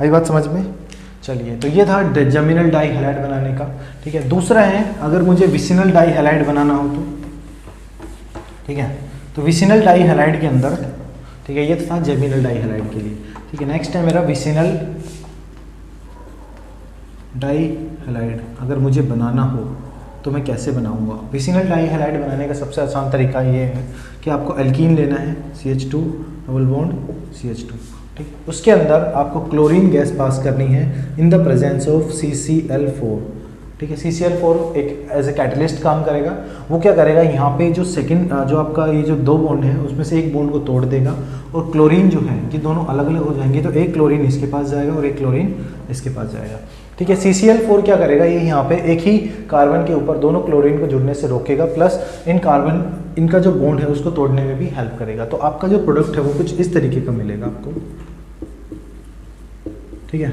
S1: आई बात समझ में? चलिए, तो ये था जर्मिनल डाइहैलाइड बनाने का, ठीक है। दूसरा है अगर मुझे विसिनल डाइहैलाइड बनाना हो तो, ठीक है। तो विसिनल डाइहैलाइड के अंदर, ठीक है, ये था जर्मिनल डाइहैलाइड के लिए, ठीक है। नेक्स्ट है मेरा विसिनल डाइहैलाइड। अगर मुझे बनाना हो तो मैं कैसे बनाऊंगा? विसिनल डाइहैलाइड बनाने का सबसे आसान तरीका ये है कि आपको एल्कीन लेना है, CH2 डबल बॉन्ड CH2, ठीक। उसके अंदर आपको क्लोरीन गैस पास करनी है in the presence of CCl4, ठीक है। CCl4 एक एज ए कैटलिस्ट काम करेगा। वो क्या करेगा, यहाँ पे जो सेकंड जो आपका ये जो 2 बॉन्ड है उसमें से एक बॉन्ड को तोड़ देगा और क्लोरीन जो है ये दोनों अलग अलग हो जाएंगे। तो एक क्लोरीन इसके पास जाएगा और एक क्लोरीन इसके पास जाएगा, ठीक है। CCl4 क्या करेगा, ये यहाँ पे एक ही कार्बन के ऊपर दोनों क्लोरीन को जुड़ने से रोकेगा, प्लस इन कार्बन इनका जो बॉन्ड है उसको तोड़ने में भी हेल्प करेगा। तो आपका जो प्रोडक्ट है वो कुछ इस तरीके का मिलेगा आपको, ठीक है।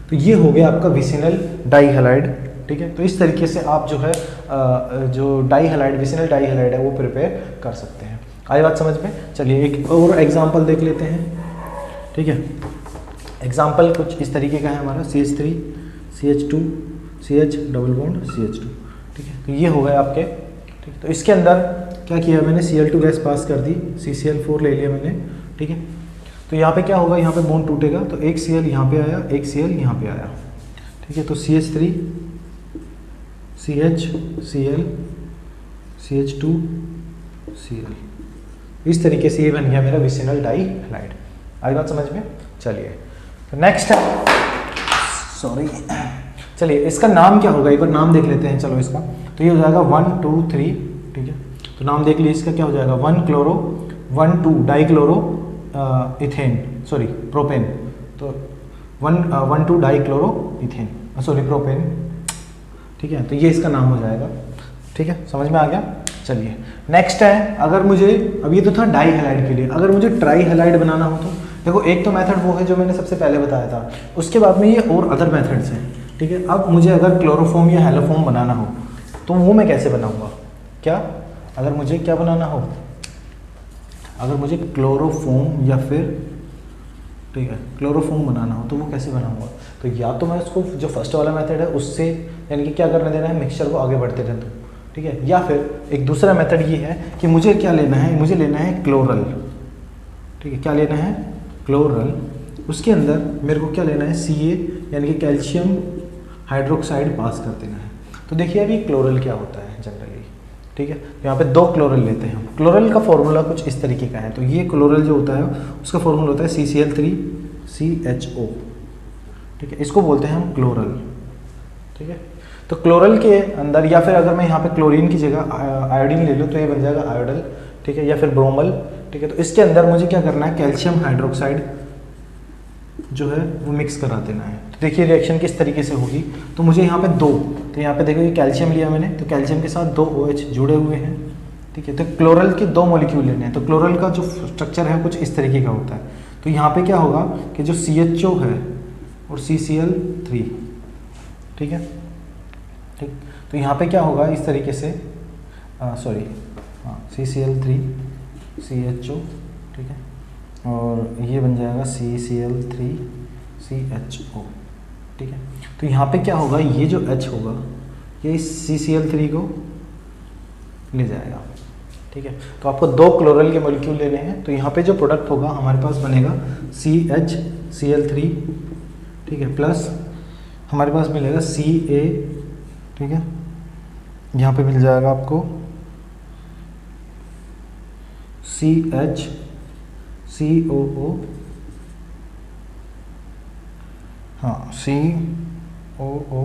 S1: तो ये हो गया आपका विसिनल डाइहैलाइड, ठीक है। तो इस तरीके से आप जो है जो डाइहैलाइड विसिनल डाइहैलाइड है वो प्रिपेयर कर सकते हैं। आई बात समझ में? चलिए एक और एग्जांपल देख लेते हैं, ठीक है। एग्जांपल कुछ इस तरीके का है हमारा CH3 CH2 CH double bond CH2, ठीक है। तो ये हो गए आपके, ठीक है। तो इसके अंदर क्या किया मैंने, Cl2 गैस पास कर दी, CCl4 ले लिया मैंने, ठीक है। तो यहाँ पे क्या होगा, यहाँ पे बॉन्ड टूटेगा, तो एक Cl यहाँ पे आया, एक Cl यहाँ पे आया, ठीक है। तो CH3 CH Cl CH2 Cl, इस तरीके से ये बन गया मेरा विसिनल डाइहैलाइड। आई बात समझ में? चलिए नेक्स्ट है, सॉरी, चलिए इसका नाम क्या होगा एक बार नाम देख लेते हैं। चलो इसका तो ये हो जाएगा 1 2 3, ठीक है। तो नाम देख लीजिए इसका क्या हो जाएगा, 1 chloro 1 2 dichloro ethane, sorry propane. तो 1 2 डाइक्लोरो इथेन, सॉरी प्रोपेन, ठीक है। तो ये इसका नाम हो जाएगा, ठीक है। समझ में आ गया? चलिए नेक्स्ट है, अगर मुझे, अब ये तो था डाइहैलाइड के लिए, अगर मुझे ट्राइहैलाइड बनाना हो तो देखो एक तो मेथड वो है जो मैंने सबसे पहले बताया था, उसके बाद में ये और अदर मेथड्स हैं, ठीक है। अब मुझे अगर क्लोरोफॉर्म या हेलोफॉर्म बनाना हो तो वो मैं कैसे बनाऊंगा? क्या, अगर मुझे क्या बनाना हो, अगर मुझे क्लोरोफॉर्म या फिर, ठीक है, क्लोरोफॉर्म बनाना हो तो वो कैसे बनाऊंगा? तो या तो मैं उसको जो फर्स्ट वाला मेथड है उससे यानी कि क्या करने देना है, मिक्सचर को आगे बढ़ते रहता हूँ, ठीक है। या फिर एक दूसरा मेथड ये है कि मुझे क्या लेना है, मुझे लेना है क्लोरल, ठीक है। क्या लेना है? क्लोरल। उसके अंदर मेरे को क्या लेना है, Ca यानी कि कैल्शियम हाइड्रोक्साइड पास कर देना है। तो देखिए अभी क्लोरल क्या होता है जनरली, ठीक है। यहाँ पे 2 क्लोरल लेते हैं हम। क्लोरल का फॉर्मूला कुछ इस तरीके का है। तो ये क्लोरल जो होता है उसका फॉर्मूला होता है CCl3CHO, ठीक है। इसको बोलते हैं हम क्लोरल, ठीक है। तो क्लोरल के अंदर, या फिर अगर मैं यहाँ पे क्लोरीन की जगह आयोडीन ले लूँ तो ये बन जाएगा आयोडल, ठीक है, या फिर ब्रोमल, ठीक है। तो इसके अंदर मुझे क्या करना है, कैल्शियम हाइड्रोक्साइड जो है वो मिक्स करा देना है। तो देखिए रिएक्शन किस तरीके से होगी। तो मुझे यहाँ पे दो, तो यहाँ पे देखो ये कैल्शियम लिया मैंने, तो कैल्शियम के साथ 2 OH जुड़े हुए हैं, ठीक है। तो क्लोरल के 2 मॉलिक्यूल लेने हैं, तो क्लोरल का जो स्ट्रक्चर है कुछ इस तरीके का होता है। तो यहाँ पे क्या होगा कि जो CHO है और CCl3, ठीक है, ठीक। तो यहाँ पे क्या होगा इस तरीके से, सॉरी हाँ, CCl3 CHO, ठीक है, और ये बन जाएगा CCl3 CHO, ठीक है। तो यहाँ पे क्या होगा, ये जो H होगा ये इस CCl3 को ले जाएगा, ठीक है। तो आपको 2 क्लोरल के मॉलिक्यूल लेने हैं। तो यहाँ पे जो प्रोडक्ट होगा हमारे पास बनेगा CHCl3, ठीक है, प्लस हमारे पास मिलेगा Ca, ठीक है। यहाँ पे मिल जाएगा आपको CHCOO, हाँ COO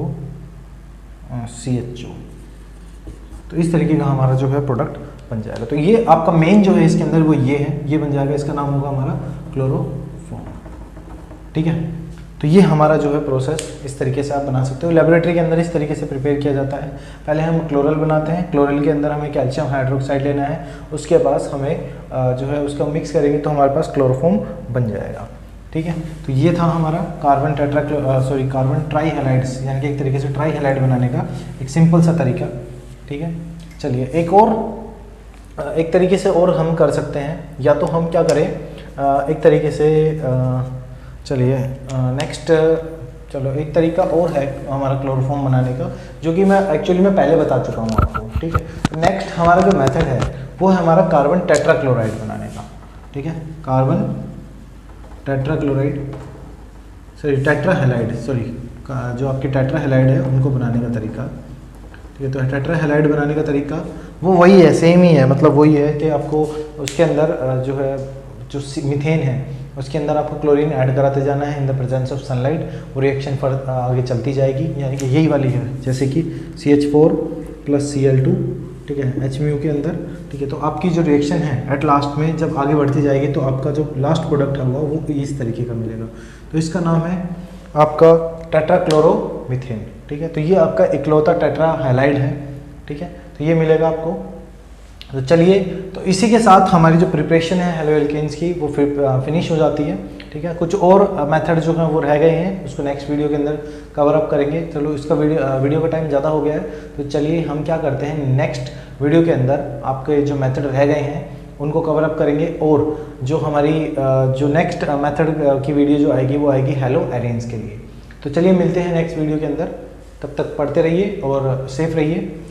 S1: CHO। तो इस तरीके का हमारा जो है प्रोडक्ट बन जाएगा। तो ये आपका मेन जो है इसके अंदर वो ये है, ये बन जाएगा, इसका नाम होगा हमारा क्लोरोफॉर्म, ठीक है। तो ये हमारा जो है प्रोसेस इस तरीके से आप बना सकते हो। लेबोरेटरी के अंदर इस तरीके से प्रिपेयर किया जाता है। पहले हम क्लोरल बनाते हैं, क्लोरल के अंदर हमें कैल्शियम हाइड्रोक्साइड लेना है, उसके बाद हमें जो है उसका मिक्स करेंगे तो हमारे पास क्लोरोफॉर्म बन जाएगा, ठीक है। तो ये था हमारा कार्बन ट्राई हैलाइड्स, यानी कि एक तरीके से ट्राई हैलाइड बनाने का एक सिंपल सा तरीका, ठीक है। चलिए एक तरीके से और हम कर सकते हैं, या तो हम क्या करें, एक तरीके से चलिए नेक्स्ट, चलो एक तरीका और है हमारा क्लोरोफॉर्म बनाने का, जो कि मैं एक्चुअली पहले बता चुका हूँ आपको, ठीक है। नेक्स्ट हमारा जो मेथड है वो है हमारा कार्बन टेट्राक्लोराइड बनाने का, ठीक है। कार्बन टेट्राक्लोराइड, सॉरी टेट्राहेलाइड, सॉरी जो आपके टेट्राहेलाइड है उनको बनाने का तरीका, ठीक है। तो टेट्राहेलाइड बनाने का तरीका वो वही है, सेम ही है, मतलब वही है कि आपको उसके अंदर जो है जो मीथेन है उसके अंदर आपको क्लोरीन ऐड कराते जाना है in the presence of sunlight, वो रिएक्शन पर आगे चलती जाएगी, यानी कि यही वाली है, जैसे कि CH4 + Cl2, ठीक है, HMU के अंदर, ठीक है। तो आपकी जो रिएक्शन है एट लास्ट में जब आगे बढ़ती जाएगी तो आपका जो लास्ट प्रोडक्ट होगा वो इस तरीके का मिलेगा। तो इसका नाम है आपका टेट्राक्लोरोमीथेन, ठीक है। तो ये आपका इकलौता टेट्राहेलाइड है, ठीक है। तो ये मिलेगा आपको। तो चलिए, तो इसी के साथ हमारी जो प्रिपरेशन है हेलो एल्केन्स की वो फिनिश हो जाती है, ठीक है। कुछ और मेथड जो हैं वो रह गए हैं, उसको नेक्स्ट वीडियो के अंदर कवर अप करेंगे। चलो इसका वीडियो का टाइम ज़्यादा हो गया है, तो चलिए हम क्या करते हैं, नेक्स्ट वीडियो के अंदर आपके जो मेथड रह गए हैं उनको कवर अप करेंगे, और जो हमारी जो नेक्स्ट मेथड की वीडियो जो आएगी वो आएगी हेलो एरेन्स के लिए। तो चलिए मिलते हैं नेक्स्ट वीडियो के अंदर, तब तक पढ़ते रहिए और सेफ रहिए।